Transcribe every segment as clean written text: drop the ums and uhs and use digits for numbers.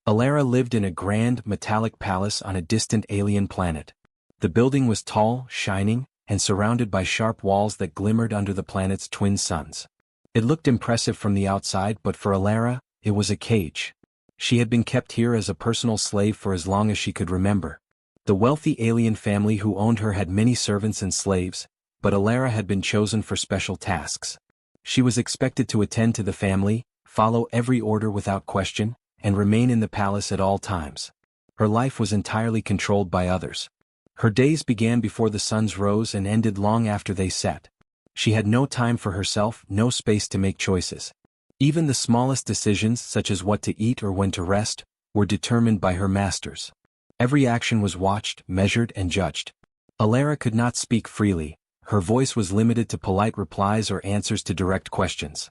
Alara lived in a grand, metallic palace on a distant alien planet. The building was tall, shining, and surrounded by sharp walls that glimmered under the planet's twin suns. It looked impressive from the outside, but for Alara, it was a cage. She had been kept here as a personal slave for as long as she could remember. The wealthy alien family who owned her had many servants and slaves, but Alara had been chosen for special tasks. She was expected to attend to the family, follow every order without question, and remain in the palace at all times. Her life was entirely controlled by others. Her days began before the suns rose and ended long after they set. She had no time for herself, no space to make choices. Even the smallest decisions, such as what to eat or when to rest, were determined by her masters. Every action was watched, measured, and judged. Alara could not speak freely. Her voice was limited to polite replies or answers to direct questions.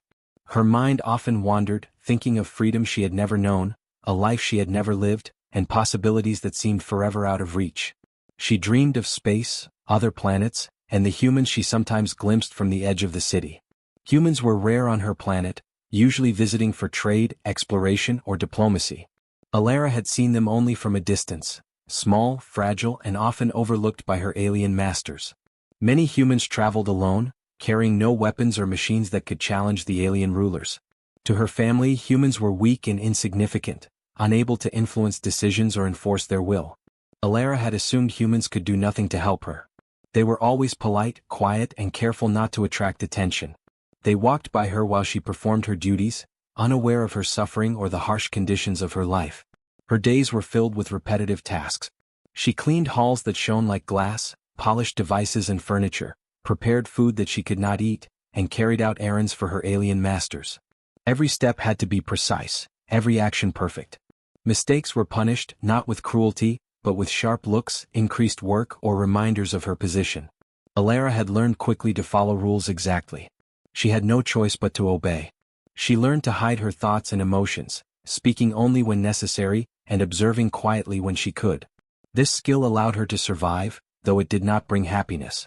Her mind often wandered, thinking of freedom she had never known, a life she had never lived, and possibilities that seemed forever out of reach. She dreamed of space, other planets, and the humans she sometimes glimpsed from the edge of the city. Humans were rare on her planet, usually visiting for trade, exploration, or diplomacy. Alara had seen them only from a distance, small, fragile, and often overlooked by her alien masters. Many humans traveled alone, carrying no weapons or machines that could challenge the alien rulers. To her family, humans were weak and insignificant, unable to influence decisions or enforce their will. Alara had assumed humans could do nothing to help her. They were always polite, quiet, and careful not to attract attention. They walked by her while she performed her duties, unaware of her suffering or the harsh conditions of her life. Her days were filled with repetitive tasks. She cleaned halls that shone like glass, polished devices and furniture, prepared food that she could not eat, and carried out errands for her alien masters. Every step had to be precise, every action perfect. Mistakes were punished, not with cruelty, but with sharp looks, increased work, or reminders of her position. Alara had learned quickly to follow rules exactly. She had no choice but to obey. She learned to hide her thoughts and emotions, speaking only when necessary, and observing quietly when she could. This skill allowed her to survive, though it did not bring happiness.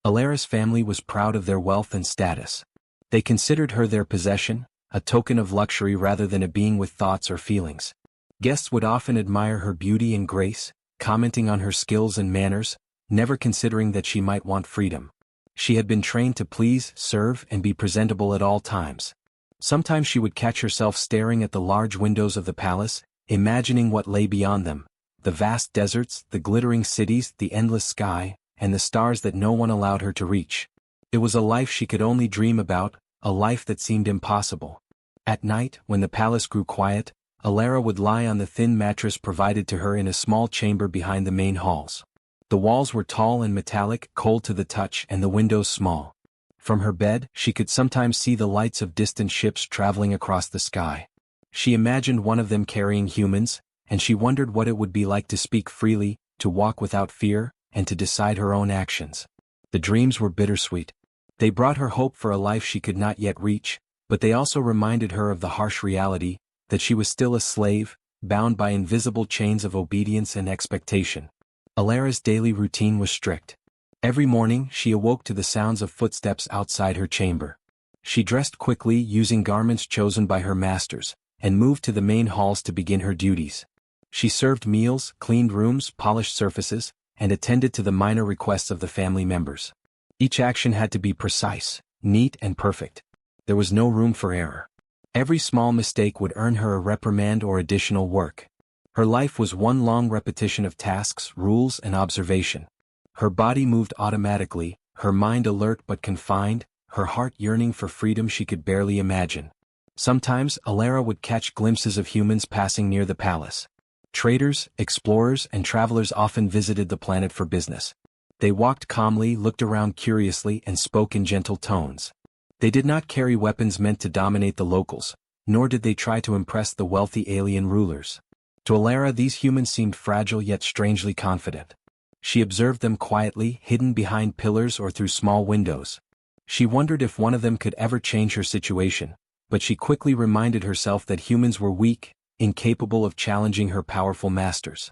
Alara's family was proud of their wealth and status. They considered her their possession, a token of luxury rather than a being with thoughts or feelings. Guests would often admire her beauty and grace, commenting on her skills and manners, never considering that she might want freedom. She had been trained to please, serve, and be presentable at all times. Sometimes she would catch herself staring at the large windows of the palace, imagining what lay beyond them: the vast deserts, the glittering cities, the endless sky, and the stars that no one allowed her to reach. It was a life she could only dream about, a life that seemed impossible. At night, when the palace grew quiet, Alara would lie on the thin mattress provided to her in a small chamber behind the main halls. The walls were tall and metallic, cold to the touch, and the windows small. From her bed, she could sometimes see the lights of distant ships traveling across the sky. She imagined one of them carrying humans, and she wondered what it would be like to speak freely, to walk without fear, and to decide her own actions. The dreams were bittersweet. They brought her hope for a life she could not yet reach, but they also reminded her of the harsh reality, that she was still a slave, bound by invisible chains of obedience and expectation. Alara's daily routine was strict. Every morning, she awoke to the sounds of footsteps outside her chamber. She dressed quickly, using garments chosen by her masters, and moved to the main halls to begin her duties. She served meals, cleaned rooms, polished surfaces, and attended to the minor requests of the family members. Each action had to be precise, neat, and perfect. There was no room for error. Every small mistake would earn her a reprimand or additional work. Her life was one long repetition of tasks, rules, and observation. Her body moved automatically, her mind alert but confined, her heart yearning for freedom she could barely imagine. Sometimes, Alara would catch glimpses of humans passing near the palace. Traders, explorers, and travelers often visited the planet for business. They walked calmly, looked around curiously, and spoke in gentle tones. They did not carry weapons meant to dominate the locals, nor did they try to impress the wealthy alien rulers. To Alara, these humans seemed fragile yet strangely confident. She observed them quietly, hidden behind pillars or through small windows. She wondered if one of them could ever change her situation, but she quickly reminded herself that humans were weak, incapable of challenging her powerful masters.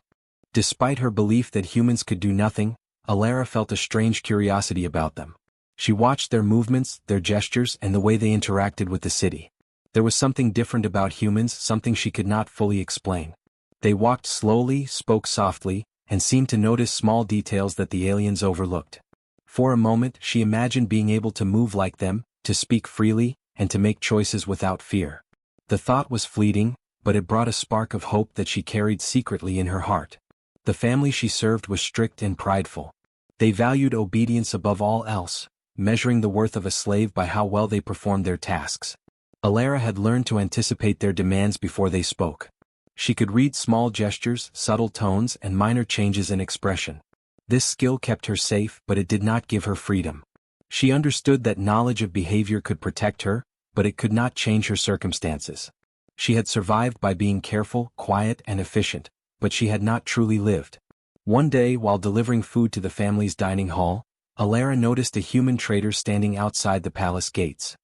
Despite her belief that humans could do nothing, Alara felt a strange curiosity about them. She watched their movements, their gestures, and the way they interacted with the city. There was something different about humans, something she could not fully explain. They walked slowly, spoke softly, and seemed to notice small details that the aliens overlooked. For a moment she imagined being able to move like them, to speak freely, and to make choices without fear. The thought was fleeting, but it brought a spark of hope that she carried secretly in her heart. The family she served was strict and prideful. They valued obedience above all else, measuring the worth of a slave by how well they performed their tasks. Alara had learned to anticipate their demands before they spoke. She could read small gestures, subtle tones, and minor changes in expression. This skill kept her safe, but it did not give her freedom. She understood that knowledge of behavior could protect her, but it could not change her circumstances. She had survived by being careful, quiet, and efficient, but she had not truly lived. One day, while delivering food to the family's dining hall, Alara noticed a human trader standing outside the palace gates.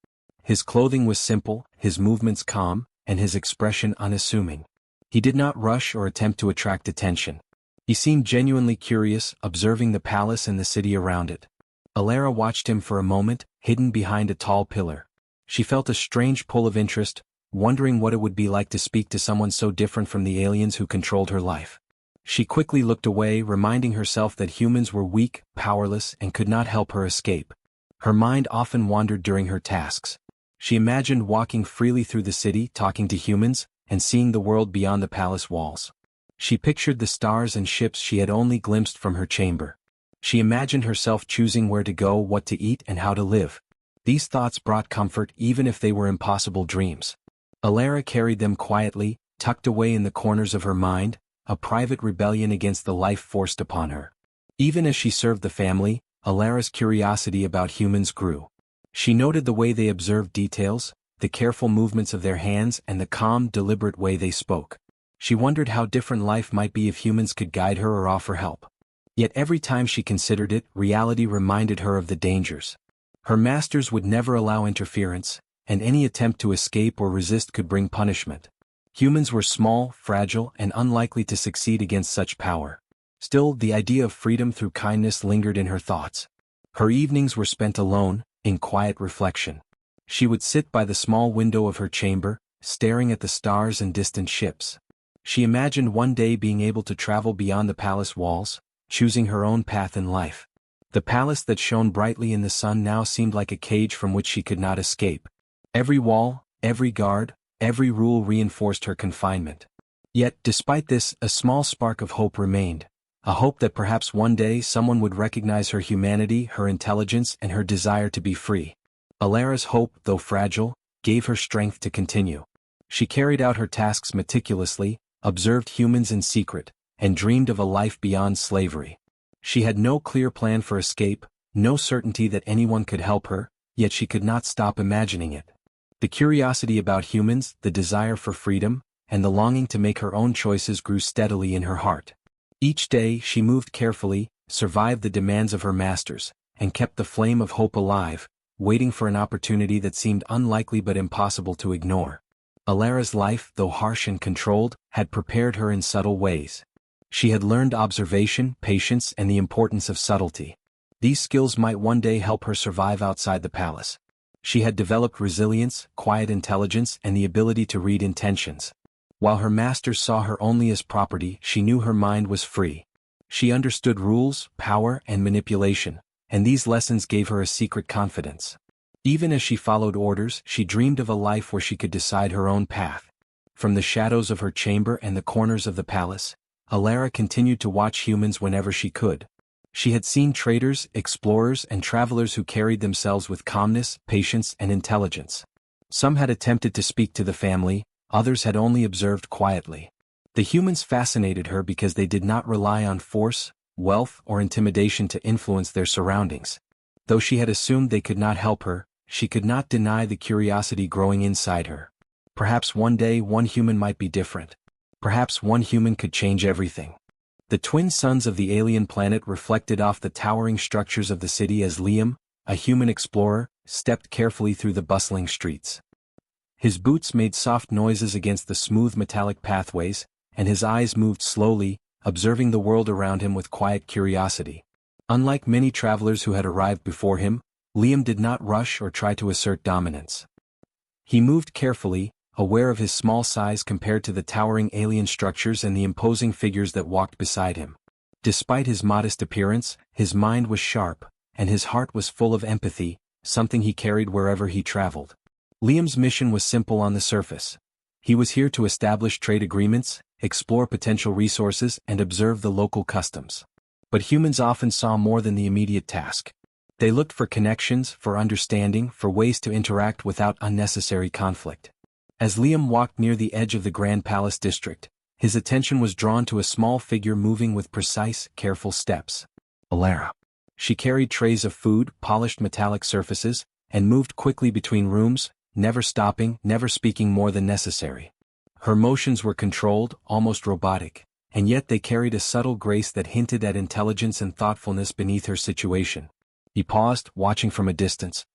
His clothing was simple, his movements calm, and his expression unassuming. He did not rush or attempt to attract attention. He seemed genuinely curious, observing the palace and the city around it. Alara watched him for a moment, hidden behind a tall pillar. She felt a strange pull of interest, wondering what it would be like to speak to someone so different from the aliens who controlled her life. She quickly looked away, reminding herself that humans were weak, powerless, and could not help her escape. Her mind often wandered during her tasks. She imagined walking freely through the city, talking to humans, and seeing the world beyond the palace walls. She pictured the stars and ships she had only glimpsed from her chamber. She imagined herself choosing where to go, what to eat, and how to live. These thoughts brought comfort even if they were impossible dreams. Alara carried them quietly, tucked away in the corners of her mind, a private rebellion against the life forced upon her. Even as she served the family, Alara's curiosity about humans grew. She noted the way they observed details, the careful movements of their hands, and the calm, deliberate way they spoke. She wondered how different life might be if humans could guide her or offer help. Yet every time she considered it, reality reminded her of the dangers. Her masters would never allow interference, and any attempt to escape or resist could bring punishment. Humans were small, fragile, and unlikely to succeed against such power. Still, the idea of freedom through kindness lingered in her thoughts. Her evenings were spent alone, in quiet reflection. She would sit by the small window of her chamber, staring at the stars and distant ships. She imagined one day being able to travel beyond the palace walls, choosing her own path in life. The palace that shone brightly in the sun now seemed like a cage from which she could not escape. Every wall, every guard, every rule reinforced her confinement. Yet, despite this, a small spark of hope remained. A hope that perhaps one day someone would recognize her humanity, her intelligence, and her desire to be free. Alara's hope, though fragile, gave her strength to continue. She carried out her tasks meticulously, observed humans in secret, and dreamed of a life beyond slavery. She had no clear plan for escape, no certainty that anyone could help her, yet she could not stop imagining it. The curiosity about humans, the desire for freedom, and the longing to make her own choices grew steadily in her heart. Each day she moved carefully, survived the demands of her masters, and kept the flame of hope alive, waiting for an opportunity that seemed unlikely but impossible to ignore. Alara's life, though harsh and controlled, had prepared her in subtle ways. She had learned observation, patience, and the importance of subtlety. These skills might one day help her survive outside the palace. She had developed resilience, quiet intelligence, and the ability to read intentions. While her masters saw her only as property, she knew her mind was free. She understood rules, power, and manipulation, and these lessons gave her a secret confidence. Even as she followed orders, she dreamed of a life where she could decide her own path. From the shadows of her chamber and the corners of the palace, Alara continued to watch humans whenever she could. She had seen traders, explorers, and travelers who carried themselves with calmness, patience, and intelligence. Some had attempted to speak to the family, others had only observed quietly. The humans fascinated her because they did not rely on force, wealth, or intimidation to influence their surroundings. Though she had assumed they could not help her, she could not deny the curiosity growing inside her. Perhaps one day one human might be different. Perhaps one human could change everything. The twin suns of the alien planet reflected off the towering structures of the city as Liam, a human explorer, stepped carefully through the bustling streets. His boots made soft noises against the smooth metallic pathways, and his eyes moved slowly, observing the world around him with quiet curiosity. Unlike many travelers who had arrived before him, Liam did not rush or try to assert dominance. He moved carefully, aware of his small size compared to the towering alien structures and the imposing figures that walked beside him. Despite his modest appearance, his mind was sharp, and his heart was full of empathy, something he carried wherever he traveled. Liam's mission was simple on the surface. He was here to establish trade agreements, explore potential resources, and observe the local customs. But humans often saw more than the immediate task. They looked for connections, for understanding, for ways to interact without unnecessary conflict. As Liam walked near the edge of the Grand Palace district, his attention was drawn to a small figure moving with precise, careful steps. Alara. She carried trays of food, polished metallic surfaces, and moved quickly between rooms, never stopping, never speaking more than necessary. Her motions were controlled, almost robotic, and yet they carried a subtle grace that hinted at intelligence and thoughtfulness beneath her situation. He paused, watching from a distance.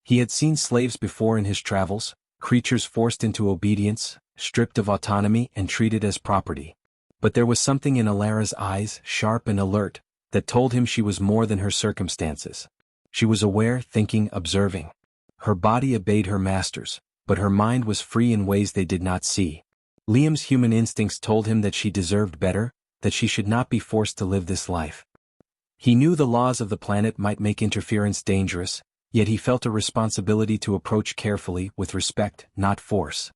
He had seen slaves before in his travels, creatures forced into obedience, stripped of autonomy and treated as property. But there was something in Alara's eyes, sharp and alert, that told him she was more than her circumstances. She was aware, thinking, observing. Her body obeyed her masters, but her mind was free in ways they did not see. Liam's human instincts told him that she deserved better, that she should not be forced to live this life. He knew the laws of the planet might make interference dangerous, yet he felt a responsibility to approach carefully, with respect, not force.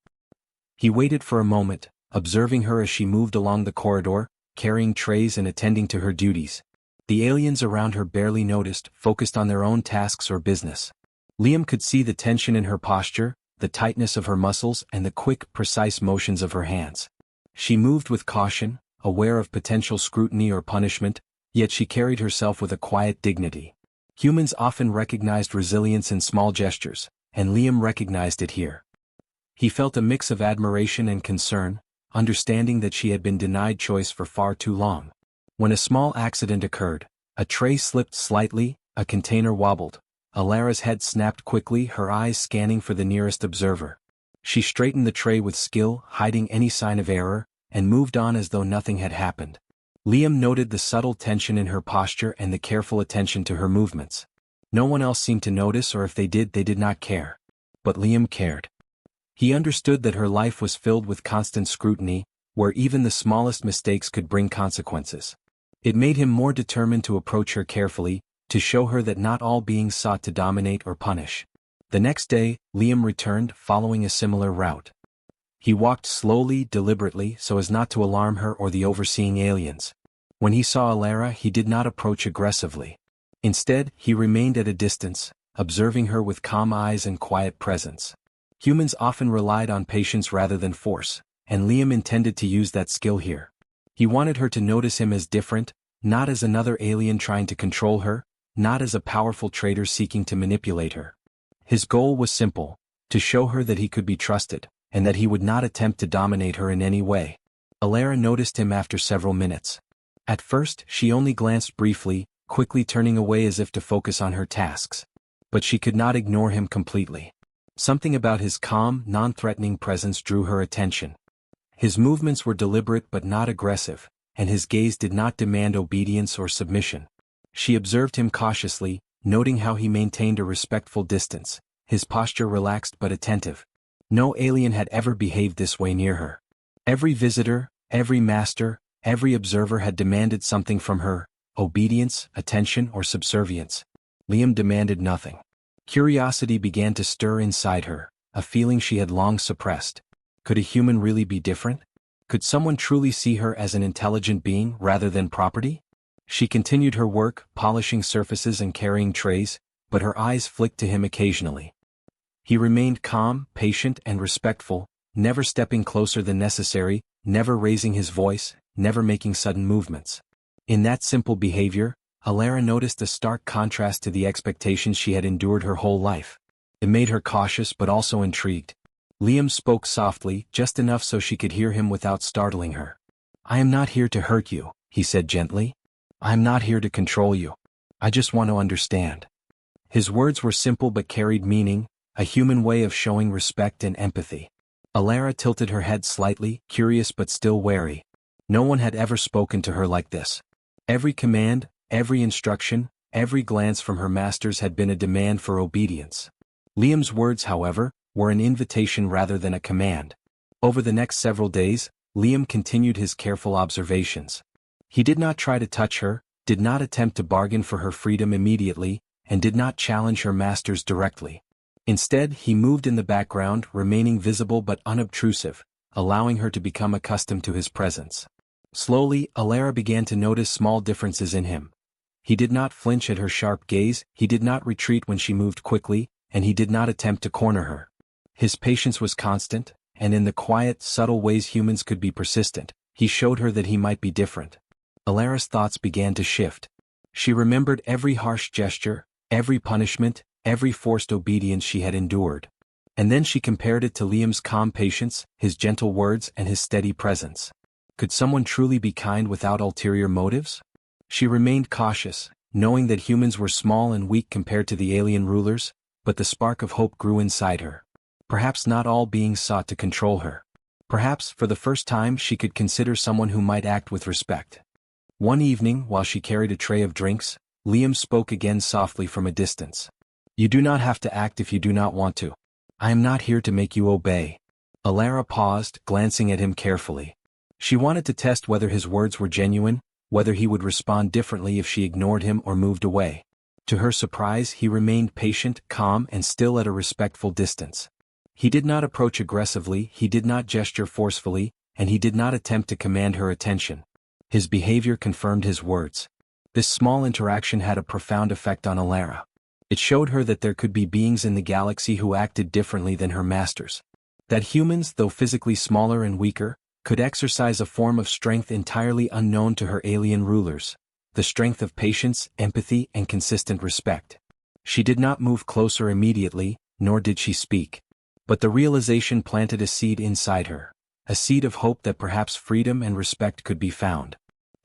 He waited for a moment, observing her as she moved along the corridor, carrying trays and attending to her duties. The aliens around her barely noticed, focused on their own tasks or business. Liam could see the tension in her posture, the tightness of her muscles, and the quick, precise motions of her hands. She moved with caution, aware of potential scrutiny or punishment, yet she carried herself with a quiet dignity. Humans often recognized resilience in small gestures, and Liam recognized it here. He felt a mix of admiration and concern, understanding that she had been denied choice for far too long. When a small accident occurred, a tray slipped slightly, a container wobbled. Alara's head snapped quickly, her eyes scanning for the nearest observer. She straightened the tray with skill, hiding any sign of error, and moved on as though nothing had happened. Liam noted the subtle tension in her posture and the careful attention to her movements. No one else seemed to notice, or if they did not care. But Liam cared. He understood that her life was filled with constant scrutiny, where even the smallest mistakes could bring consequences. It made him more determined to approach her carefully, to show her that not all beings sought to dominate or punish. The next day, Liam returned, following a similar route. He walked slowly, deliberately, so as not to alarm her or the overseeing aliens. When he saw Alara, he did not approach aggressively. Instead, he remained at a distance, observing her with calm eyes and quiet presence. Humans often relied on patience rather than force, and Liam intended to use that skill here. He wanted her to notice him as different, not as another alien trying to control her, not as a powerful traitor seeking to manipulate her. His goal was simple, to show her that he could be trusted, and that he would not attempt to dominate her in any way. Alara noticed him after several minutes. At first, she only glanced briefly, quickly turning away as if to focus on her tasks. But she could not ignore him completely. Something about his calm, non-threatening presence drew her attention. His movements were deliberate but not aggressive, and his gaze did not demand obedience or submission. She observed him cautiously, noting how he maintained a respectful distance, his posture relaxed but attentive. No alien had ever behaved this way near her. Every visitor, every master, every observer had demanded something from her: obedience, attention, or subservience. Liam demanded nothing. Curiosity began to stir inside her, a feeling she had long suppressed. Could a human really be different? Could someone truly see her as an intelligent being rather than property? She continued her work, polishing surfaces and carrying trays, but her eyes flicked to him occasionally. He remained calm, patient, and respectful, never stepping closer than necessary, never raising his voice, never making sudden movements. In that simple behavior, Alara noticed a stark contrast to the expectations she had endured her whole life. It made her cautious but also intrigued. Liam spoke softly, just enough so she could hear him without startling her. "I am not here to hurt you," he said gently. "I am not here to control you. I just want to understand." His words were simple but carried meaning, a human way of showing respect and empathy. Alara tilted her head slightly, curious but still wary. No one had ever spoken to her like this. Every command, every instruction, every glance from her masters had been a demand for obedience. Liam's words, however, were an invitation rather than a command. Over the next several days, Liam continued his careful observations. He did not try to touch her, did not attempt to bargain for her freedom immediately, and did not challenge her masters directly. Instead, he moved in the background, remaining visible but unobtrusive, allowing her to become accustomed to his presence. Slowly, Alara began to notice small differences in him. He did not flinch at her sharp gaze, he did not retreat when she moved quickly, and he did not attempt to corner her. His patience was constant, and in the quiet, subtle ways humans could be persistent, he showed her that he might be different. Alara's thoughts began to shift. She remembered every harsh gesture, every punishment, every forced obedience she had endured. And then she compared it to Liam's calm patience, his gentle words, and his steady presence. Could someone truly be kind without ulterior motives? She remained cautious, knowing that humans were small and weak compared to the alien rulers, but the spark of hope grew inside her. Perhaps not all beings sought to control her. Perhaps, for the first time, she could consider someone who might act with respect. One evening, while she carried a tray of drinks, Liam spoke again softly from a distance. "You do not have to act if you do not want to. I am not here to make you obey." Alara paused, glancing at him carefully. She wanted to test whether his words were genuine, whether he would respond differently if she ignored him or moved away. To her surprise, he remained patient, calm, and still at a respectful distance. He did not approach aggressively, he did not gesture forcefully, and he did not attempt to command her attention. His behavior confirmed his words. This small interaction had a profound effect on Alara. It showed her that there could be beings in the galaxy who acted differently than her masters. That humans, though physically smaller and weaker, could exercise a form of strength entirely unknown to her alien rulers, the strength of patience, empathy, and consistent respect. She did not move closer immediately, nor did she speak. But the realization planted a seed inside her, a seed of hope that perhaps freedom and respect could be found.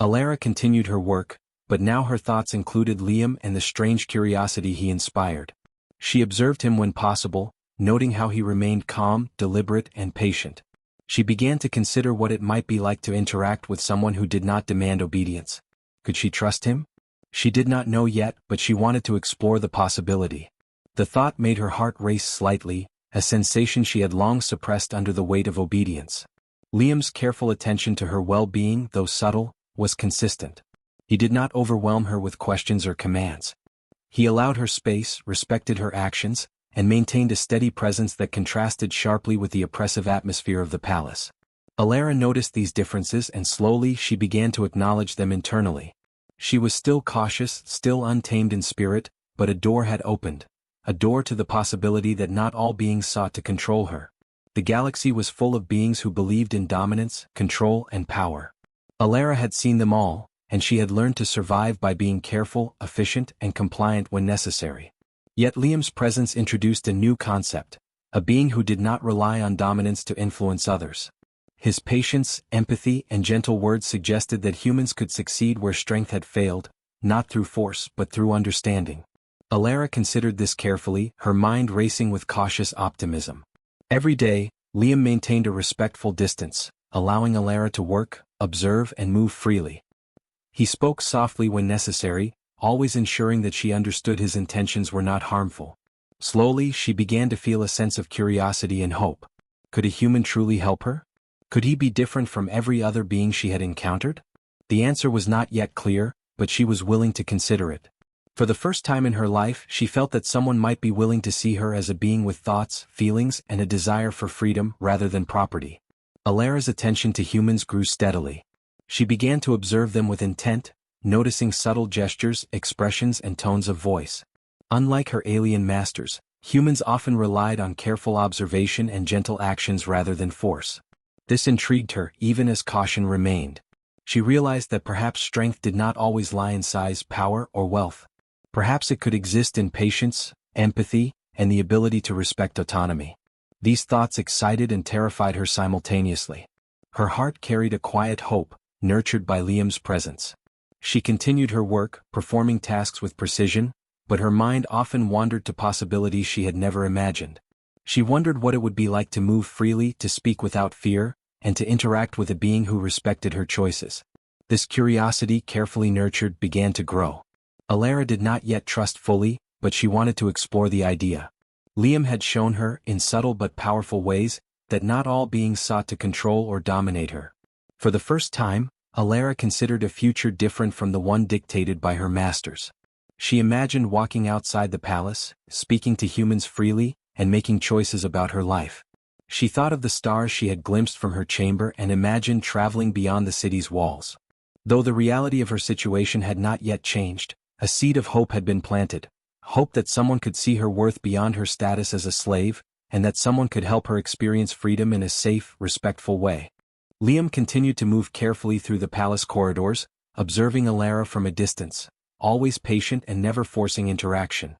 Alara continued her work, but now her thoughts included Liam and the strange curiosity he inspired. She observed him when possible, noting how he remained calm, deliberate, and patient. She began to consider what it might be like to interact with someone who did not demand obedience. Could she trust him? She did not know yet, but she wanted to explore the possibility. The thought made her heart race slightly, a sensation she had long suppressed under the weight of obedience. Liam's careful attention to her well-being, though subtle, was consistent. He did not overwhelm her with questions or commands. He allowed her space, respected her actions, and maintained a steady presence that contrasted sharply with the oppressive atmosphere of the palace. Alara noticed these differences and slowly she began to acknowledge them internally. She was still cautious, still untamed in spirit, but a door had opened. A door to the possibility that not all beings sought to control her. The galaxy was full of beings who believed in dominance, control, and power. Alara had seen them all, and she had learned to survive by being careful, efficient, and compliant when necessary. Yet Liam's presence introduced a new concept, a being who did not rely on dominance to influence others. His patience, empathy, and gentle words suggested that humans could succeed where strength had failed, not through force but through understanding. Alara considered this carefully, her mind racing with cautious optimism. Every day, Liam maintained a respectful distance, allowing Alara to work, observe, and move freely. He spoke softly when necessary, always ensuring that she understood his intentions were not harmful. Slowly, she began to feel a sense of curiosity and hope. Could a human truly help her? Could he be different from every other being she had encountered? The answer was not yet clear, but she was willing to consider it. For the first time in her life, she felt that someone might be willing to see her as a being with thoughts, feelings, and a desire for freedom rather than property. Alara's attention to humans grew steadily. She began to observe them with intent, noticing subtle gestures, expressions, and tones of voice. Unlike her alien masters, humans often relied on careful observation and gentle actions rather than force. This intrigued her, even as caution remained. She realized that perhaps strength did not always lie in size, power, or wealth. Perhaps it could exist in patience, empathy, and the ability to respect autonomy. These thoughts excited and terrified her simultaneously. Her heart carried a quiet hope, nurtured by Liam's presence. She continued her work, performing tasks with precision, but her mind often wandered to possibilities she had never imagined. She wondered what it would be like to move freely, to speak without fear, and to interact with a being who respected her choices. This curiosity, carefully nurtured, began to grow. Alara did not yet trust fully, but she wanted to explore the idea. Liam had shown her, in subtle but powerful ways, that not all beings sought to control or dominate her. For the first time, Alara considered a future different from the one dictated by her masters. She imagined walking outside the palace, speaking to humans freely, and making choices about her life. She thought of the stars she had glimpsed from her chamber and imagined traveling beyond the city's walls. Though the reality of her situation had not yet changed, a seed of hope had been planted, hope that someone could see her worth beyond her status as a slave, and that someone could help her experience freedom in a safe, respectful way. Liam continued to move carefully through the palace corridors, observing Alara from a distance, always patient and never forcing interaction.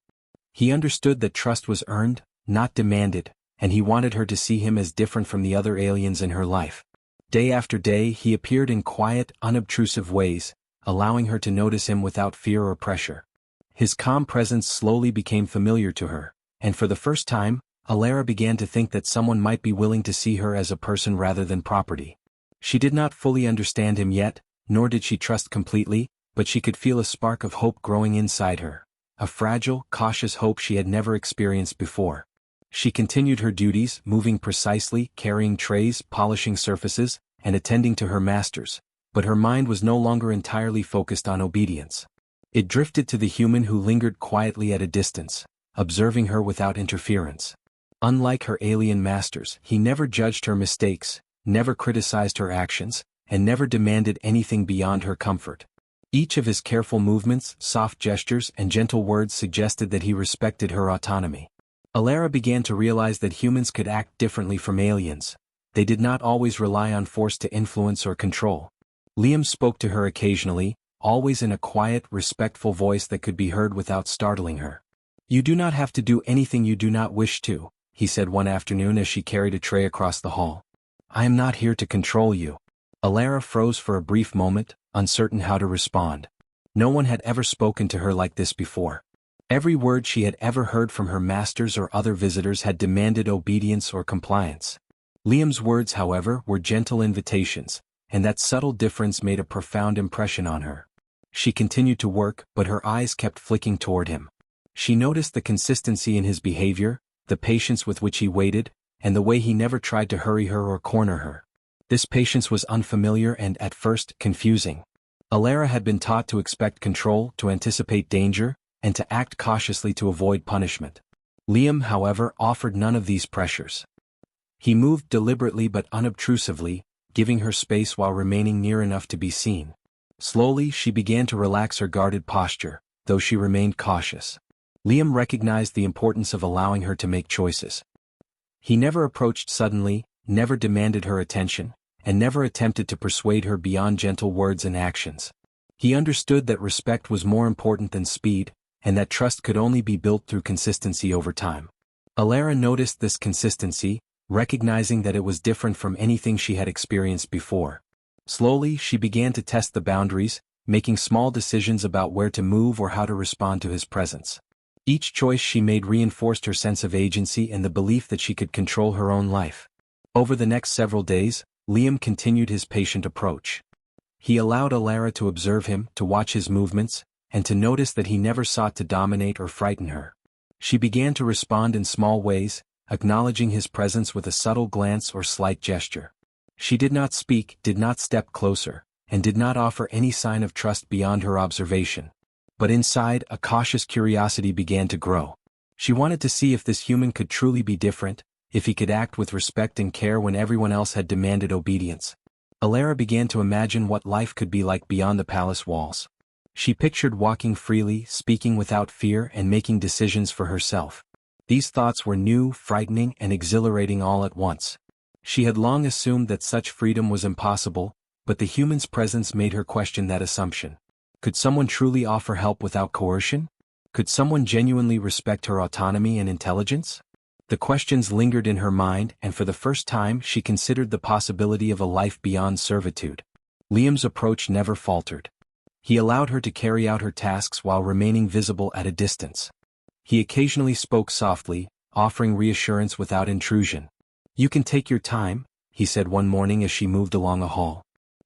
He understood that trust was earned, not demanded, and he wanted her to see him as different from the other aliens in her life. Day after day he appeared in quiet, unobtrusive ways, allowing her to notice him without fear or pressure. His calm presence slowly became familiar to her, and for the first time, Alara began to think that someone might be willing to see her as a person rather than property. She did not fully understand him yet, nor did she trust completely, but she could feel a spark of hope growing inside her, a fragile, cautious hope she had never experienced before. She continued her duties, moving precisely, carrying trays, polishing surfaces, and attending to her masters, but her mind was no longer entirely focused on obedience. It drifted to the human who lingered quietly at a distance, observing her without interference. Unlike her alien masters, he never judged her mistakes, never criticized her actions, and never demanded anything beyond her comfort. Each of his careful movements, soft gestures, and gentle words suggested that he respected her autonomy. Alara began to realize that humans could act differently from aliens. They did not always rely on force to influence or control. Liam spoke to her occasionally, always in a quiet, respectful voice that could be heard without startling her. "You do not have to do anything you do not wish to," he said one afternoon as she carried a tray across the hall. "I am not here to control you." Alara froze for a brief moment, uncertain how to respond. No one had ever spoken to her like this before. Every word she had ever heard from her masters or other visitors had demanded obedience or compliance. Liam's words, however, were gentle invitations, and that subtle difference made a profound impression on her. She continued to work, but her eyes kept flicking toward him. She noticed the consistency in his behavior, the patience with which he waited, and the way he never tried to hurry her or corner her. This patience was unfamiliar and, at first, confusing. Alara had been taught to expect control, to anticipate danger, and to act cautiously to avoid punishment. Liam, however, offered none of these pressures. He moved deliberately but unobtrusively, giving her space while remaining near enough to be seen. Slowly she began to relax her guarded posture, though she remained cautious. Liam recognized the importance of allowing her to make choices. He never approached suddenly, never demanded her attention, and never attempted to persuade her beyond gentle words and actions. He understood that respect was more important than speed, and that trust could only be built through consistency over time. Alara noticed this consistency, recognizing that it was different from anything she had experienced before. Slowly she began to test the boundaries, making small decisions about where to move or how to respond to his presence. Each choice she made reinforced her sense of agency and the belief that she could control her own life. Over the next several days, Liam continued his patient approach. He allowed Alara to observe him, to watch his movements, and to notice that he never sought to dominate or frighten her. She began to respond in small ways, acknowledging his presence with a subtle glance or slight gesture. She did not speak, did not step closer, and did not offer any sign of trust beyond her observation. But inside, a cautious curiosity began to grow. She wanted to see if this human could truly be different, if he could act with respect and care when everyone else had demanded obedience. Alara began to imagine what life could be like beyond the palace walls. She pictured walking freely, speaking without fear, and making decisions for herself. These thoughts were new, frightening, and exhilarating all at once. She had long assumed that such freedom was impossible, but the human's presence made her question that assumption. Could someone truly offer help without coercion? Could someone genuinely respect her autonomy and intelligence? The questions lingered in her mind, and for the first time she considered the possibility of a life beyond servitude. Liam's approach never faltered. He allowed her to carry out her tasks while remaining visible at a distance. He occasionally spoke softly, offering reassurance without intrusion. "You can take your time," he said one morning as she moved along a hall.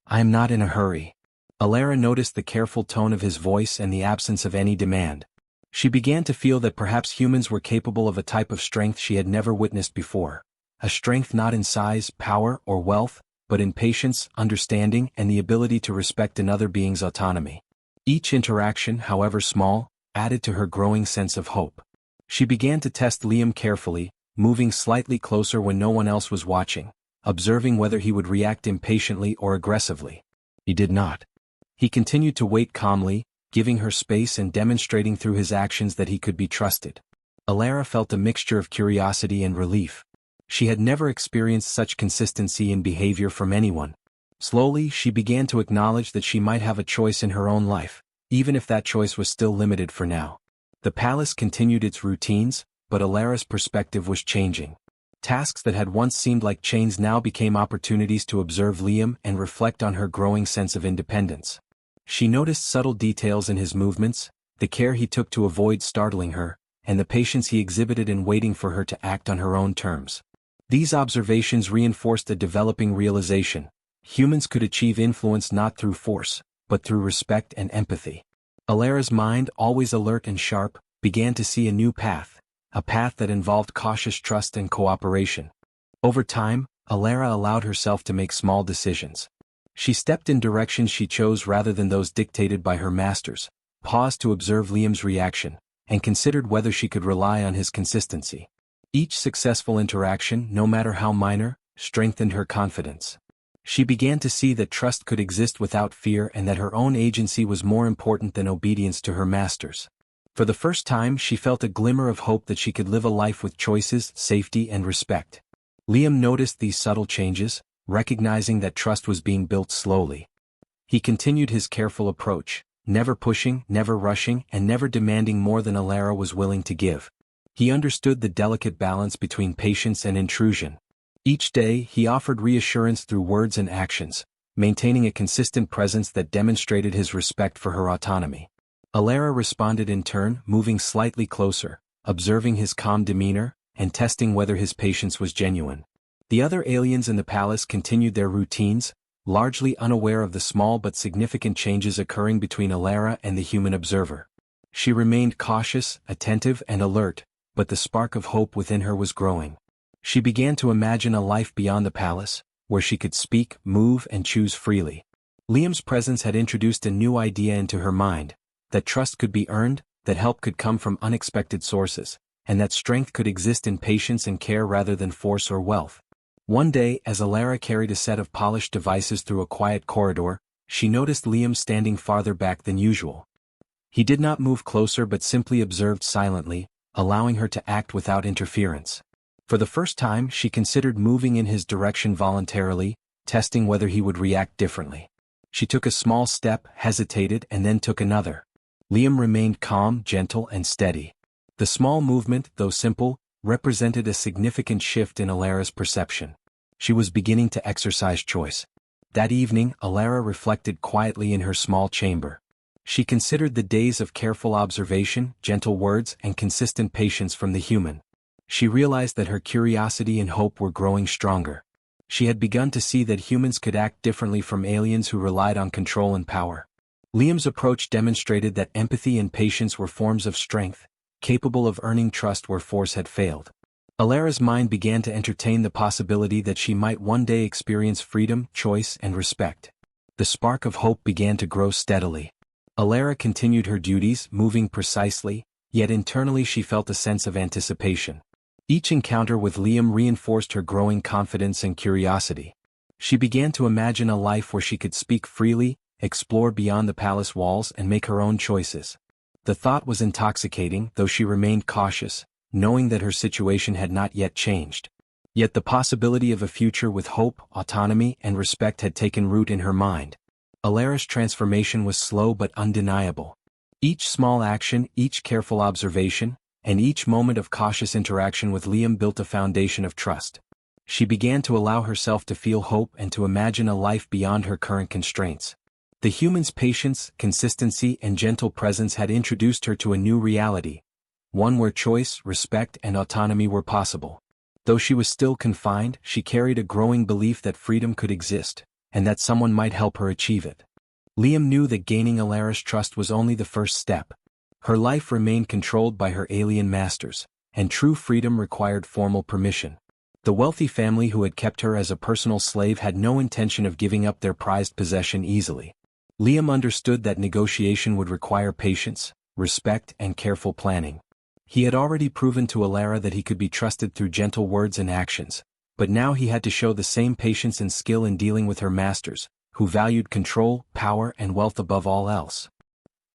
"I am not in a hurry." Alara noticed the careful tone of his voice and the absence of any demand. She began to feel that perhaps humans were capable of a type of strength she had never witnessed before. A strength not in size, power, or wealth, but in patience, understanding, and the ability to respect another being's autonomy. Each interaction, however small, added to her growing sense of hope. She began to test Liam carefully, moving slightly closer when no one else was watching, observing whether he would react impatiently or aggressively. He did not. He continued to wait calmly, giving her space and demonstrating through his actions that he could be trusted. Alara felt a mixture of curiosity and relief. She had never experienced such consistency in behavior from anyone. Slowly, she began to acknowledge that she might have a choice in her own life, even if that choice was still limited for now. The palace continued its routines, but Alara's perspective was changing. Tasks that had once seemed like chains now became opportunities to observe Liam and reflect on her growing sense of independence. She noticed subtle details in his movements, the care he took to avoid startling her, and the patience he exhibited in waiting for her to act on her own terms. These observations reinforced a developing realization: humans could achieve influence not through force, but through respect and empathy. Alara's mind, always alert and sharp, began to see a new path, a path that involved cautious trust and cooperation. Over time, Alara allowed herself to make small decisions. She stepped in directions she chose rather than those dictated by her masters, paused to observe Liam's reaction, and considered whether she could rely on his consistency. Each successful interaction, no matter how minor, strengthened her confidence. She began to see that trust could exist without fear and that her own agency was more important than obedience to her masters. For the first time, she felt a glimmer of hope that she could live a life with choices, safety, and respect. Liam noticed these subtle changes, recognizing that trust was being built slowly. He continued his careful approach, never pushing, never rushing, and never demanding more than Alara was willing to give. He understood the delicate balance between patience and intrusion. Each day, he offered reassurance through words and actions, maintaining a consistent presence that demonstrated his respect for her autonomy. Alara responded in turn, moving slightly closer, observing his calm demeanor, and testing whether his patience was genuine. The other aliens in the palace continued their routines, largely unaware of the small but significant changes occurring between Alara and the human observer. She remained cautious, attentive, and alert, but the spark of hope within her was growing. She began to imagine a life beyond the palace, where she could speak, move, and choose freely. Liam's presence had introduced a new idea into her mind: that trust could be earned, that help could come from unexpected sources, and that strength could exist in patience and care rather than force or wealth. One day, as Alara carried a set of polished devices through a quiet corridor, she noticed Liam standing farther back than usual. He did not move closer but simply observed silently, allowing her to act without interference. For the first time, she considered moving in his direction voluntarily, testing whether he would react differently. She took a small step, hesitated, and then took another. Liam remained calm, gentle, and steady. The small movement, though simple, represented a significant shift in Alara's perception. She was beginning to exercise choice. That evening, Alara reflected quietly in her small chamber. She considered the days of careful observation, gentle words, and consistent patience from the human. She realized that her curiosity and hope were growing stronger. She had begun to see that humans could act differently from aliens who relied on control and power. Liam's approach demonstrated that empathy and patience were forms of strength, capable of earning trust where force had failed. Alara's mind began to entertain the possibility that she might one day experience freedom, choice, and respect. The spark of hope began to grow steadily. Alara continued her duties, moving precisely, yet internally she felt a sense of anticipation. Each encounter with Liam reinforced her growing confidence and curiosity. She began to imagine a life where she could speak freely, explore beyond the palace walls, and make her own choices. The thought was intoxicating, though she remained cautious, knowing that her situation had not yet changed. Yet the possibility of a future with hope, autonomy, and respect had taken root in her mind. Alara's transformation was slow but undeniable. Each small action, each careful observation, and each moment of cautious interaction with Liam built a foundation of trust. She began to allow herself to feel hope and to imagine a life beyond her current constraints. The human's patience, consistency, and gentle presence had introduced her to a new reality, one where choice, respect, and autonomy were possible. Though she was still confined, she carried a growing belief that freedom could exist, and that someone might help her achieve it. Liam knew that gaining Alara's trust was only the first step. Her life remained controlled by her alien masters, and true freedom required formal permission. The wealthy family who had kept her as a personal slave had no intention of giving up their prized possession easily. Liam understood that negotiation would require patience, respect, and careful planning. He had already proven to Alara that he could be trusted through gentle words and actions, but now he had to show the same patience and skill in dealing with her masters, who valued control, power, and wealth above all else.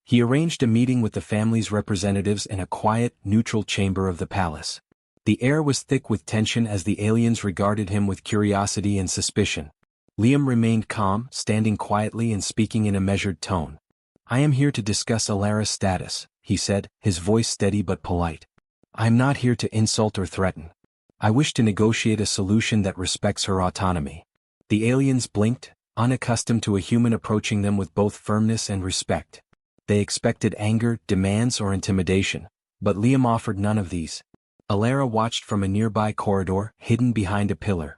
He arranged a meeting with the family's representatives in a quiet, neutral chamber of the palace. The air was thick with tension as the aliens regarded him with curiosity and suspicion. Liam remained calm, standing quietly and speaking in a measured tone. "I am here to discuss Alara's status," he said, his voice steady but polite. "I am not here to insult or threaten. I wish to negotiate a solution that respects her autonomy." The aliens blinked, unaccustomed to a human approaching them with both firmness and respect. They expected anger, demands, or intimidation, but Liam offered none of these. Alara watched from a nearby corridor, hidden behind a pillar.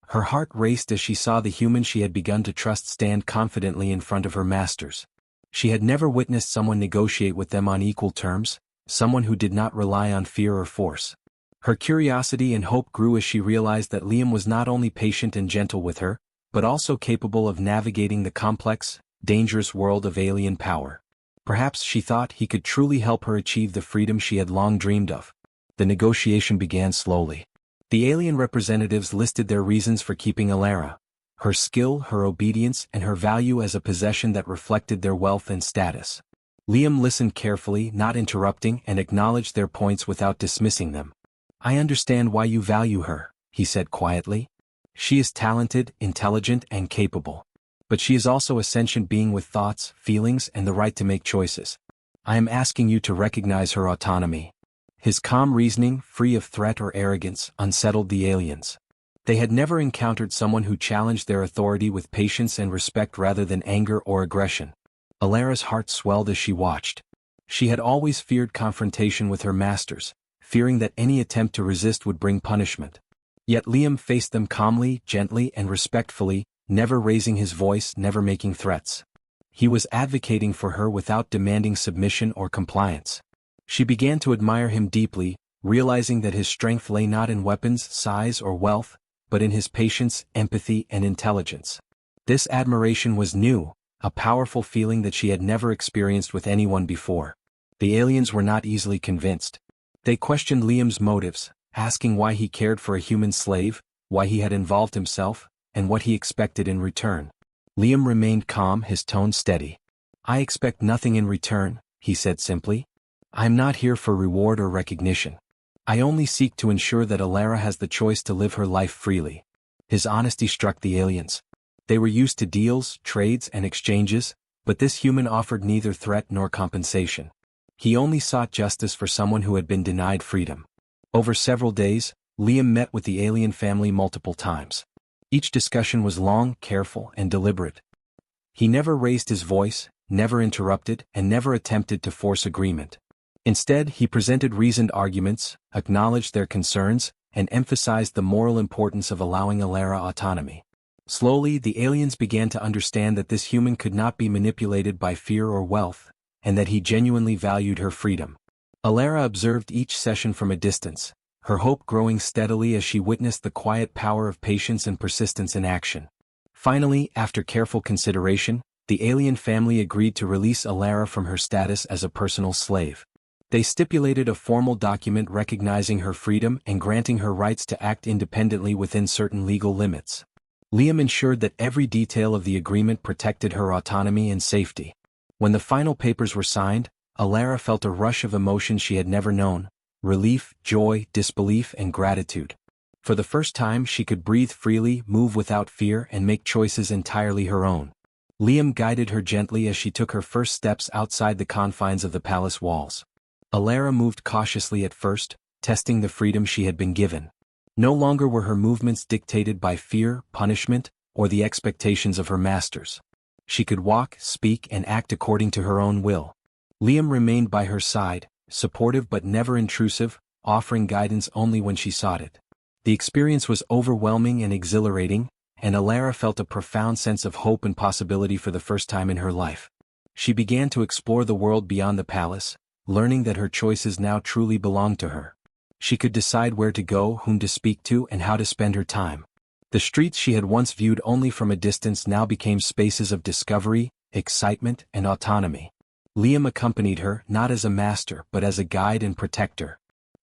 Her heart raced as she saw the human she had begun to trust stand confidently in front of her masters. She had never witnessed someone negotiate with them on equal terms, someone who did not rely on fear or force. Her curiosity and hope grew as she realized that Liam was not only patient and gentle with her, but also capable of navigating the complex, dangerous world of alien power. Perhaps, she thought, he could truly help her achieve the freedom she had long dreamed of. The negotiation began slowly. The alien representatives listed their reasons for keeping Alara: her skill, her obedience, and her value as a possession that reflected their wealth and status. Liam listened carefully, not interrupting, and acknowledged their points without dismissing them. "I understand why you value her," he said quietly. "She is talented, intelligent, and capable. But she is also a sentient being with thoughts, feelings, and the right to make choices. I am asking you to recognize her autonomy." His calm reasoning, free of threat or arrogance, unsettled the aliens. They had never encountered someone who challenged their authority with patience and respect rather than anger or aggression. Alara's heart swelled as she watched. She had always feared confrontation with her masters, fearing that any attempt to resist would bring punishment. Yet Liam faced them calmly, gently, and respectfully, never raising his voice, never making threats. He was advocating for her without demanding submission or compliance. She began to admire him deeply, realizing that his strength lay not in weapons, size, or wealth, but in his patience, empathy, and intelligence. This admiration was new, a powerful feeling that she had never experienced with anyone before. The aliens were not easily convinced. They questioned Liam's motives, asking why he cared for a human slave, why he had involved himself, and what he expected in return. Liam remained calm, his tone steady. "I expect nothing in return," he said simply. "I am not here for reward or recognition. I only seek to ensure that Alara has the choice to live her life freely." His honesty struck the aliens. They were used to deals, trades, and exchanges, but this human offered neither threat nor compensation. He only sought justice for someone who had been denied freedom. Over several days, Liam met with the alien family multiple times. Each discussion was long, careful, and deliberate. He never raised his voice, never interrupted, and never attempted to force agreement. Instead, he presented reasoned arguments, acknowledged their concerns, and emphasized the moral importance of allowing Alara autonomy. Slowly, the aliens began to understand that this human could not be manipulated by fear or wealth, and that he genuinely valued her freedom. Alara observed each session from a distance, her hope growing steadily as she witnessed the quiet power of patience and persistence in action. Finally, after careful consideration, the alien family agreed to release Alara from her status as a personal slave. They stipulated a formal document recognizing her freedom and granting her rights to act independently within certain legal limits. Liam ensured that every detail of the agreement protected her autonomy and safety. When the final papers were signed, Alara felt a rush of emotions she had never known: relief, joy, disbelief, and gratitude. For the first time, she could breathe freely, move without fear, and make choices entirely her own. Liam guided her gently as she took her first steps outside the confines of the palace walls. Alara moved cautiously at first, testing the freedom she had been given. No longer were her movements dictated by fear, punishment, or the expectations of her masters. She could walk, speak, and act according to her own will. Liam remained by her side, supportive but never intrusive, offering guidance only when she sought it. The experience was overwhelming and exhilarating, and Alara felt a profound sense of hope and possibility for the first time in her life. She began to explore the world beyond the palace, learning that her choices now truly belonged to her. She could decide where to go, whom to speak to, and how to spend her time. The streets she had once viewed only from a distance now became spaces of discovery, excitement, and autonomy. Liam accompanied her, not as a master but as a guide and protector.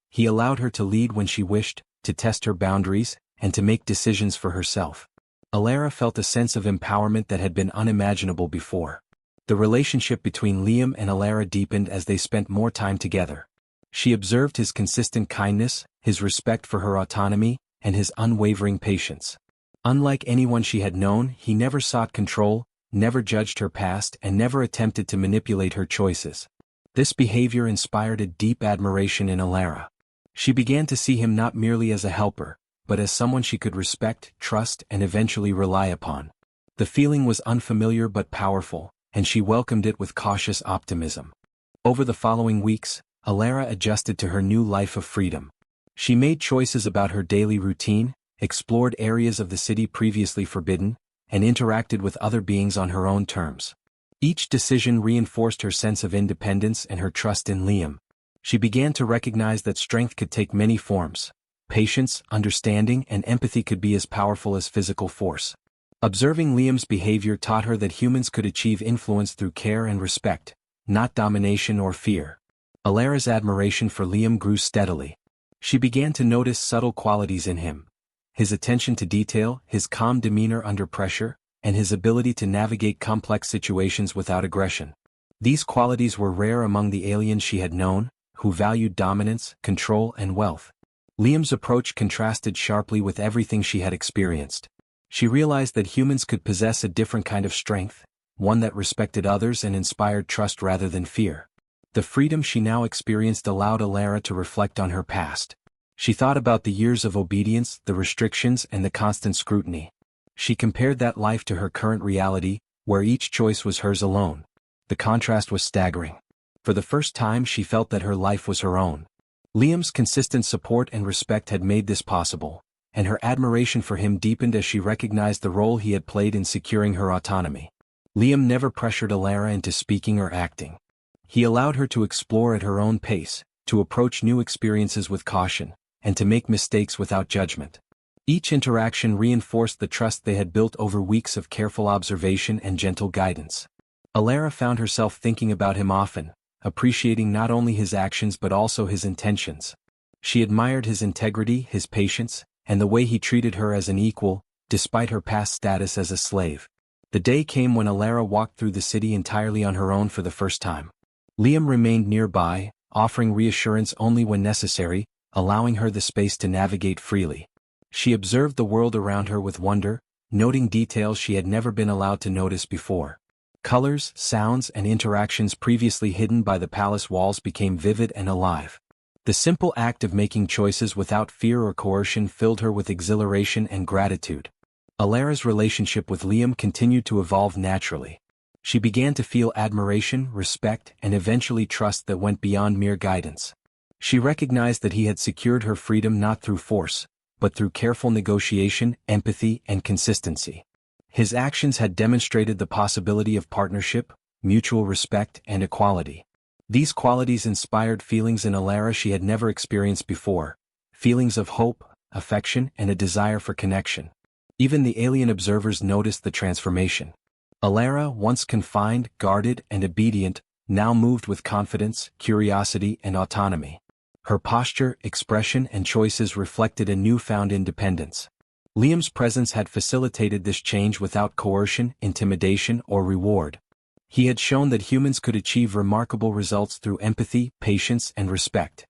He allowed her to lead when she wished, to test her boundaries, and to make decisions for herself. Alara felt a sense of empowerment that had been unimaginable before. The relationship between Liam and Alara deepened as they spent more time together. She observed his consistent kindness, his respect for her autonomy, and his unwavering patience. Unlike anyone she had known, he never sought control, never judged her past, and never attempted to manipulate her choices. This behavior inspired a deep admiration in Alara. She began to see him not merely as a helper, but as someone she could respect, trust, and eventually rely upon. The feeling was unfamiliar but powerful, and she welcomed it with cautious optimism. Over the following weeks, Alara adjusted to her new life of freedom. She made choices about her daily routine, explored areas of the city previously forbidden, and interacted with other beings on her own terms. Each decision reinforced her sense of independence and her trust in Liam. She began to recognize that strength could take many forms. Patience, understanding, and empathy could be as powerful as physical force. Observing Liam's behavior taught her that humans could achieve influence through care and respect, not domination or fear. Alara's admiration for Liam grew steadily. She began to notice subtle qualities in him: his attention to detail, his calm demeanor under pressure, and his ability to navigate complex situations without aggression. These qualities were rare among the aliens she had known, who valued dominance, control, and wealth. Liam's approach contrasted sharply with everything she had experienced. She realized that humans could possess a different kind of strength, one that respected others and inspired trust rather than fear. The freedom she now experienced allowed Alara to reflect on her past. She thought about the years of obedience, the restrictions, and the constant scrutiny. She compared that life to her current reality, where each choice was hers alone. The contrast was staggering. For the first time she felt that her life was her own. Liam's consistent support and respect had made this possible, and her admiration for him deepened as she recognized the role he had played in securing her autonomy. Liam never pressured Alara into speaking or acting. He allowed her to explore at her own pace, to approach new experiences with caution, and to make mistakes without judgment. Each interaction reinforced the trust they had built over weeks of careful observation and gentle guidance. Alara found herself thinking about him often, appreciating not only his actions but also his intentions. She admired his integrity, his patience, and the way he treated her as an equal, despite her past status as a slave. The day came when Alara walked through the city entirely on her own for the first time. Liam remained nearby, offering reassurance only when necessary, allowing her the space to navigate freely. She observed the world around her with wonder, noting details she had never been allowed to notice before. Colors, sounds, and interactions previously hidden by the palace walls became vivid and alive. The simple act of making choices without fear or coercion filled her with exhilaration and gratitude. Alara's relationship with Liam continued to evolve naturally. She began to feel admiration, respect, and eventually trust that went beyond mere guidance. She recognized that he had secured her freedom not through force, but through careful negotiation, empathy, and consistency. His actions had demonstrated the possibility of partnership, mutual respect, and equality. These qualities inspired feelings in Alara she had never experienced before, feelings of hope, affection, and a desire for connection. Even the alien observers noticed the transformation. Alara, once confined, guarded, and obedient, now moved with confidence, curiosity, and autonomy. Her posture, expression, and choices reflected a newfound independence. Liam's presence had facilitated this change without coercion, intimidation, or reward. He had shown that humans could achieve remarkable results through empathy, patience, and respect.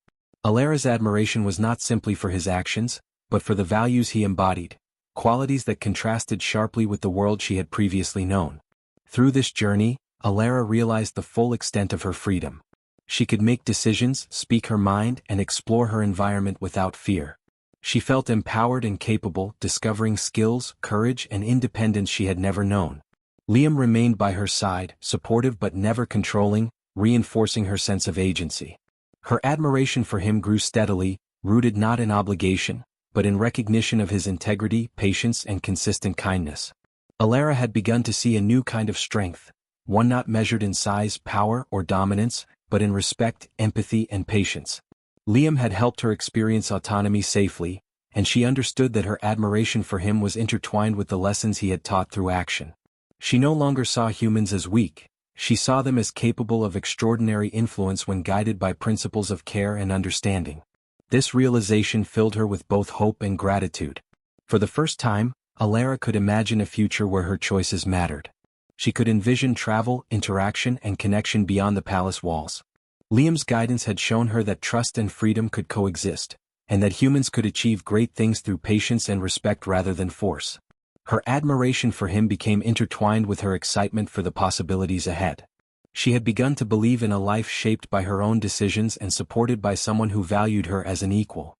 Alara's admiration was not simply for his actions, but for the values he embodied, qualities that contrasted sharply with the world she had previously known. Through this journey, Alara realized the full extent of her freedom. She could make decisions, speak her mind, and explore her environment without fear. She felt empowered and capable, discovering skills, courage, and independence she had never known. Liam remained by her side, supportive but never controlling, reinforcing her sense of agency. Her admiration for him grew steadily, rooted not in obligation, but in recognition of his integrity, patience, and consistent kindness. Alara had begun to see a new kind of strength, one not measured in size, power, or dominance, but in respect, empathy, and patience. Liam had helped her experience autonomy safely, and she understood that her admiration for him was intertwined with the lessons he had taught through action. She no longer saw humans as weak, she saw them as capable of extraordinary influence when guided by principles of care and understanding. This realization filled her with both hope and gratitude. For the first time, Alara could imagine a future where her choices mattered. She could envision travel, interaction, and connection beyond the palace walls. Liam's guidance had shown her that trust and freedom could coexist, and that humans could achieve great things through patience and respect rather than force. Her admiration for him became intertwined with her excitement for the possibilities ahead. She had begun to believe in a life shaped by her own decisions and supported by someone who valued her as an equal.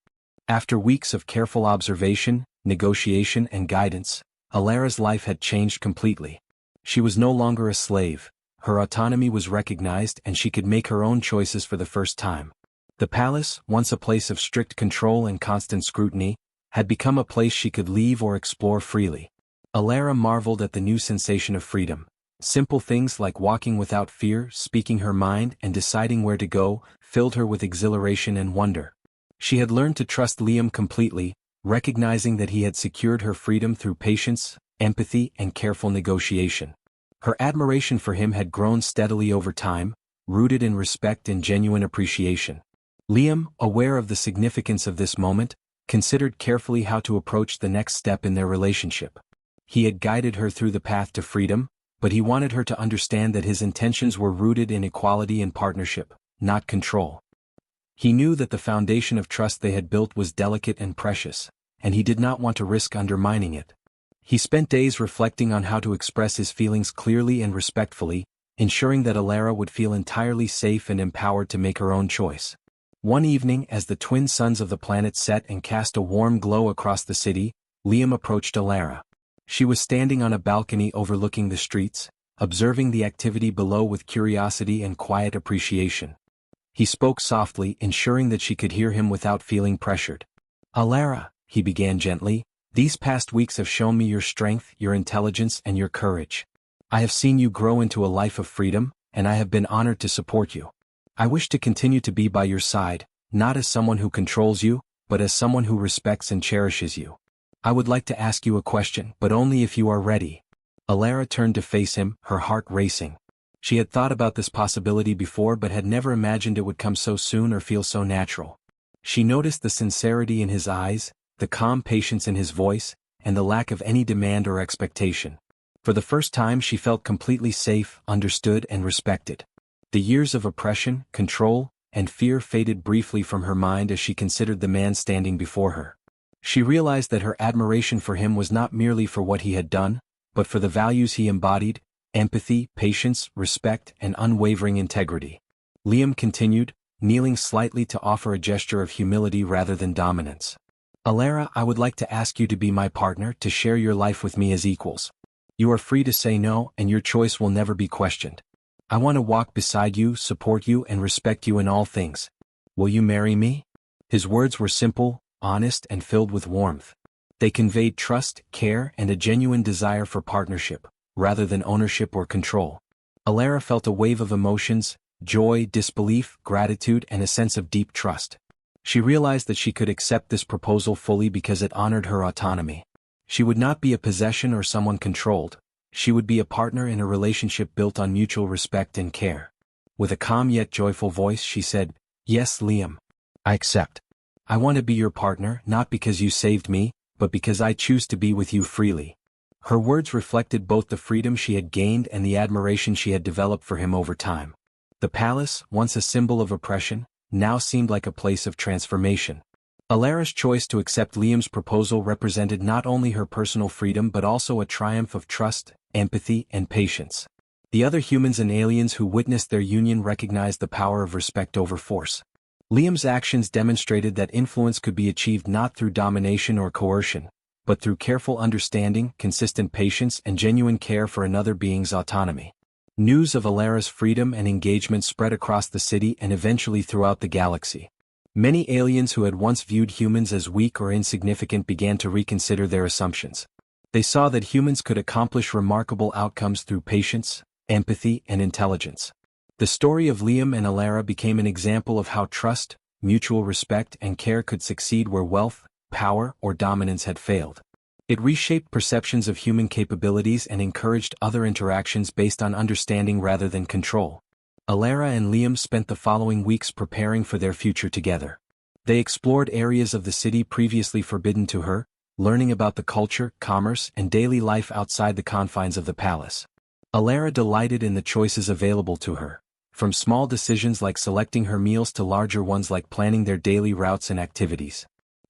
After weeks of careful observation, negotiation, and guidance, Alara's life had changed completely. She was no longer a slave, her autonomy was recognized and she could make her own choices for the first time. The palace, once a place of strict control and constant scrutiny, had become a place she could leave or explore freely. Alara marveled at the new sensation of freedom. Simple things like walking without fear, speaking her mind, and deciding where to go, filled her with exhilaration and wonder. She had learned to trust Liam completely, recognizing that he had secured her freedom through patience, empathy, and careful negotiation. Her admiration for him had grown steadily over time, rooted in respect and genuine appreciation. Liam, aware of the significance of this moment, considered carefully how to approach the next step in their relationship. He had guided her through the path to freedom, but he wanted her to understand that his intentions were rooted in equality and partnership, not control. He knew that the foundation of trust they had built was delicate and precious, and he did not want to risk undermining it. He spent days reflecting on how to express his feelings clearly and respectfully, ensuring that Alara would feel entirely safe and empowered to make her own choice. One evening, as the twin suns of the planet set and cast a warm glow across the city, Liam approached Alara. She was standing on a balcony overlooking the streets, observing the activity below with curiosity and quiet appreciation. He spoke softly, ensuring that she could hear him without feeling pressured. "Alara," he began gently, "these past weeks have shown me your strength, your intelligence, and your courage. I have seen you grow into a life of freedom, and I have been honored to support you. I wish to continue to be by your side, not as someone who controls you, but as someone who respects and cherishes you. I would like to ask you a question, but only if you are ready." Alara turned to face him, her heart racing. She had thought about this possibility before but had never imagined it would come so soon or feel so natural. She noticed the sincerity in his eyes, the calm patience in his voice, and the lack of any demand or expectation. For the first time she felt completely safe, understood, and respected. The years of oppression, control, and fear faded briefly from her mind as she considered the man standing before her. She realized that her admiration for him was not merely for what he had done, but for the values he embodied: empathy, patience, respect, and unwavering integrity. Liam continued, kneeling slightly to offer a gesture of humility rather than dominance. "Alara, I would like to ask you to be my partner, to share your life with me as equals. You are free to say no, and your choice will never be questioned. I want to walk beside you, support you, and respect you in all things. Will you marry me?" His words were simple, honest, and filled with warmth. They conveyed trust, care, and a genuine desire for partnership, rather than ownership or control. Alara felt a wave of emotions: joy, disbelief, gratitude, and a sense of deep trust. She realized that she could accept this proposal fully because it honored her autonomy. She would not be a possession or someone controlled. She would be a partner in a relationship built on mutual respect and care. With a calm yet joyful voice she said, "Yes, Liam. I accept. I want to be your partner, not because you saved me, but because I choose to be with you freely." Her words reflected both the freedom she had gained and the admiration she had developed for him over time. The palace, once a symbol of oppression, now seemed like a place of transformation. Alara's choice to accept Liam's proposal represented not only her personal freedom but also a triumph of trust, empathy, and patience. The other humans and aliens who witnessed their union recognized the power of respect over force. Liam's actions demonstrated that influence could be achieved not through domination or coercion, but through careful understanding, consistent patience, and genuine care for another being's autonomy. News of Alara's freedom and engagement spread across the city and eventually throughout the galaxy. Many aliens who had once viewed humans as weak or insignificant began to reconsider their assumptions. They saw that humans could accomplish remarkable outcomes through patience, empathy, and intelligence. The story of Liam and Alara became an example of how trust, mutual respect and care could succeed where wealth, power or dominance had failed. It reshaped perceptions of human capabilities and encouraged other interactions based on understanding rather than control. Alara and Liam spent the following weeks preparing for their future together. They explored areas of the city previously forbidden to her, learning about the culture, commerce, and daily life outside the confines of the palace. Alara delighted in the choices available to her, from small decisions like selecting her meals to larger ones like planning their daily routes and activities.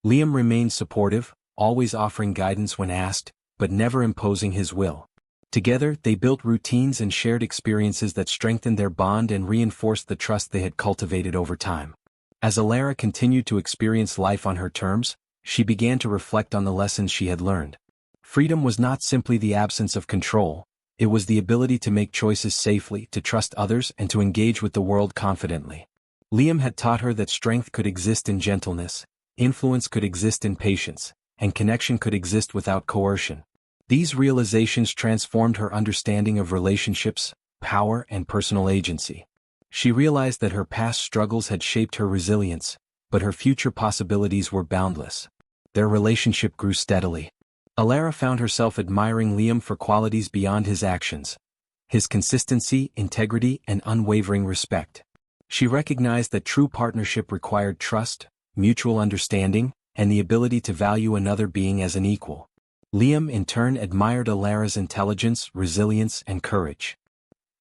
Liam remained supportive, always offering guidance when asked, but never imposing his will. Together, they built routines and shared experiences that strengthened their bond and reinforced the trust they had cultivated over time. As Alara continued to experience life on her terms, she began to reflect on the lessons she had learned. Freedom was not simply the absence of control, it was the ability to make choices safely, to trust others, and to engage with the world confidently. Liam had taught her that strength could exist in gentleness, influence could exist in patience, and connection could exist without coercion. These realizations transformed her understanding of relationships, power, and personal agency. She realized that her past struggles had shaped her resilience, but her future possibilities were boundless. Their relationship grew steadily. Alara found herself admiring Liam for qualities beyond his actions: his consistency, integrity, and unwavering respect. She recognized that true partnership required trust, mutual understanding, and the ability to value another being as an equal. Liam in turn admired Alara's intelligence, resilience, and courage.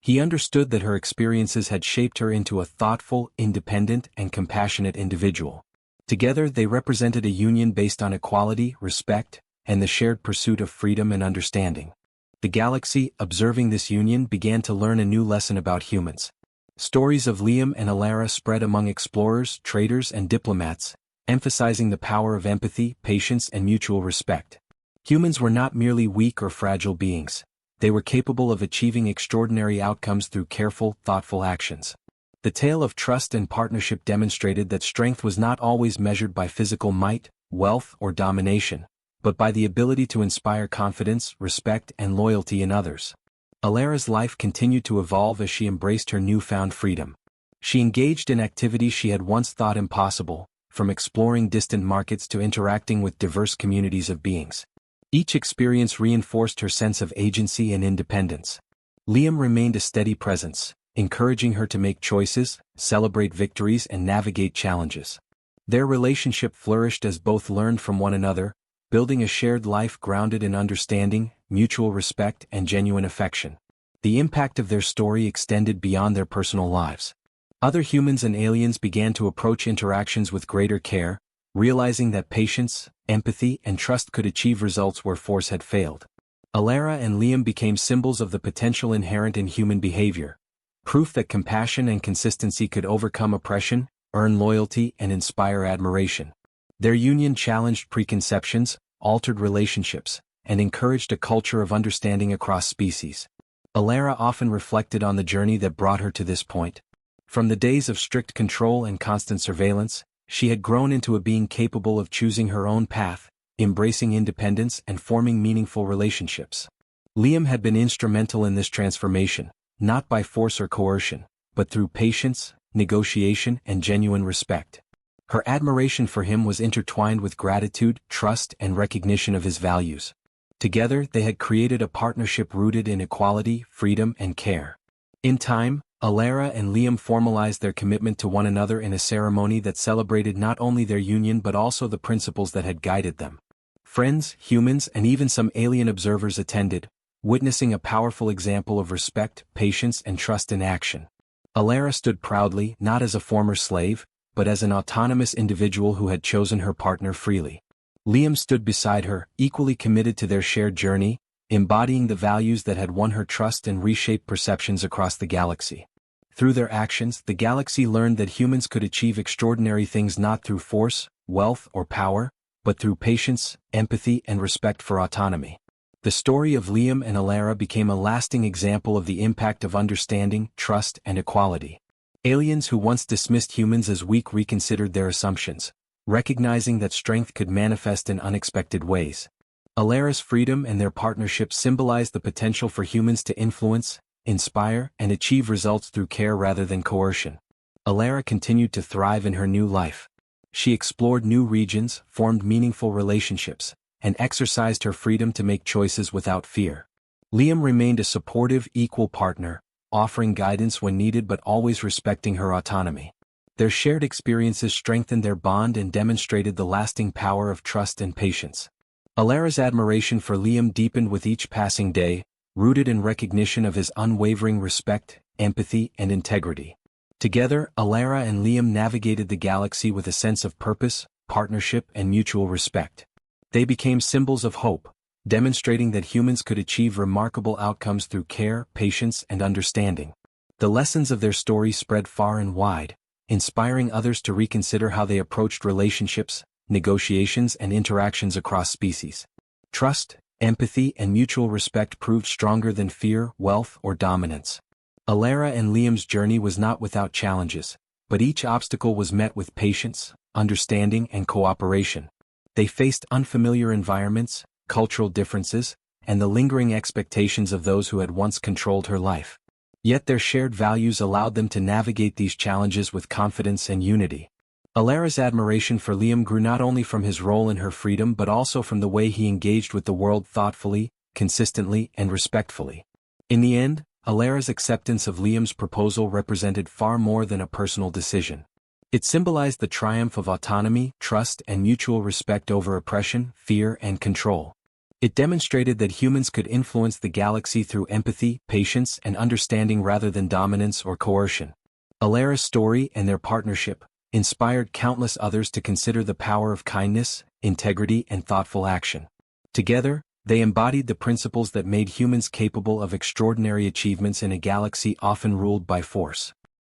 He understood that her experiences had shaped her into a thoughtful, independent, and compassionate individual. Together they represented a union based on equality, respect, and the shared pursuit of freedom and understanding. The galaxy, observing this union, began to learn a new lesson about humans. Stories of Liam and Alara spread among explorers, traders, and diplomats, emphasizing the power of empathy, patience, and mutual respect. Humans were not merely weak or fragile beings. They were capable of achieving extraordinary outcomes through careful, thoughtful actions. The tale of trust and partnership demonstrated that strength was not always measured by physical might, wealth, or domination, but by the ability to inspire confidence, respect, and loyalty in others. Alara's life continued to evolve as she embraced her newfound freedom. She engaged in activities she had once thought impossible, from exploring distant markets to interacting with diverse communities of beings. Each experience reinforced her sense of agency and independence. Liam remained a steady presence, encouraging her to make choices, celebrate victories, and navigate challenges. Their relationship flourished as both learned from one another, building a shared life grounded in understanding, mutual respect, and genuine affection. The impact of their story extended beyond their personal lives. Other humans and aliens began to approach interactions with greater care, realizing that patience, empathy, and trust could achieve results where force had failed. Alara and Liam became symbols of the potential inherent in human behavior, proof that compassion and consistency could overcome oppression, earn loyalty, and inspire admiration. Their union challenged preconceptions, altered relationships, and encouraged a culture of understanding across species. Alara often reflected on the journey that brought her to this point. From the days of strict control and constant surveillance, she had grown into a being capable of choosing her own path, embracing independence, and forming meaningful relationships. Liam had been instrumental in this transformation, not by force or coercion, but through patience, negotiation, and genuine respect. Her admiration for him was intertwined with gratitude, trust, and recognition of his values. Together, they had created a partnership rooted in equality, freedom, and care. In time, Alara and Liam formalized their commitment to one another in a ceremony that celebrated not only their union but also the principles that had guided them. Friends, humans, and even some alien observers attended, witnessing a powerful example of respect, patience, and trust in action. Alara stood proudly, not as a former slave, but as an autonomous individual who had chosen her partner freely. Liam stood beside her, equally committed to their shared journey, embodying the values that had won her trust and reshaped perceptions across the galaxy. Through their actions, the galaxy learned that humans could achieve extraordinary things not through force, wealth, or power, but through patience, empathy, and respect for autonomy. The story of Liam and Alara became a lasting example of the impact of understanding, trust, and equality. Aliens who once dismissed humans as weak reconsidered their assumptions, recognizing that strength could manifest in unexpected ways. Alara's freedom and their partnership symbolized the potential for humans to influence, inspire, and achieve results through care rather than coercion. Alara continued to thrive in her new life. She explored new regions, formed meaningful relationships, and exercised her freedom to make choices without fear. Liam remained a supportive, equal partner, offering guidance when needed but always respecting her autonomy. Their shared experiences strengthened their bond and demonstrated the lasting power of trust and patience. Alara's admiration for Liam deepened with each passing day, rooted in recognition of his unwavering respect, empathy, and integrity. Together, Alara and Liam navigated the galaxy with a sense of purpose, partnership, and mutual respect. They became symbols of hope, demonstrating that humans could achieve remarkable outcomes through care, patience, and understanding. The lessons of their story spread far and wide, inspiring others to reconsider how they approached relationships, negotiations, and interactions across species. Trust, empathy, and mutual respect proved stronger than fear, wealth, or dominance. Alara and Liam's journey was not without challenges, but each obstacle was met with patience, understanding, and cooperation. They faced unfamiliar environments, cultural differences, and the lingering expectations of those who had once controlled her life. Yet their shared values allowed them to navigate these challenges with confidence and unity. Alara's admiration for Liam grew not only from his role in her freedom but also from the way he engaged with the world thoughtfully, consistently, and respectfully. In the end, Alara's acceptance of Liam's proposal represented far more than a personal decision. It symbolized the triumph of autonomy, trust, and mutual respect over oppression, fear, and control. It demonstrated that humans could influence the galaxy through empathy, patience, and understanding rather than dominance or coercion. Alara's story and their partnership inspired countless others to consider the power of kindness, integrity, and thoughtful action. Together, they embodied the principles that made humans capable of extraordinary achievements in a galaxy often ruled by force.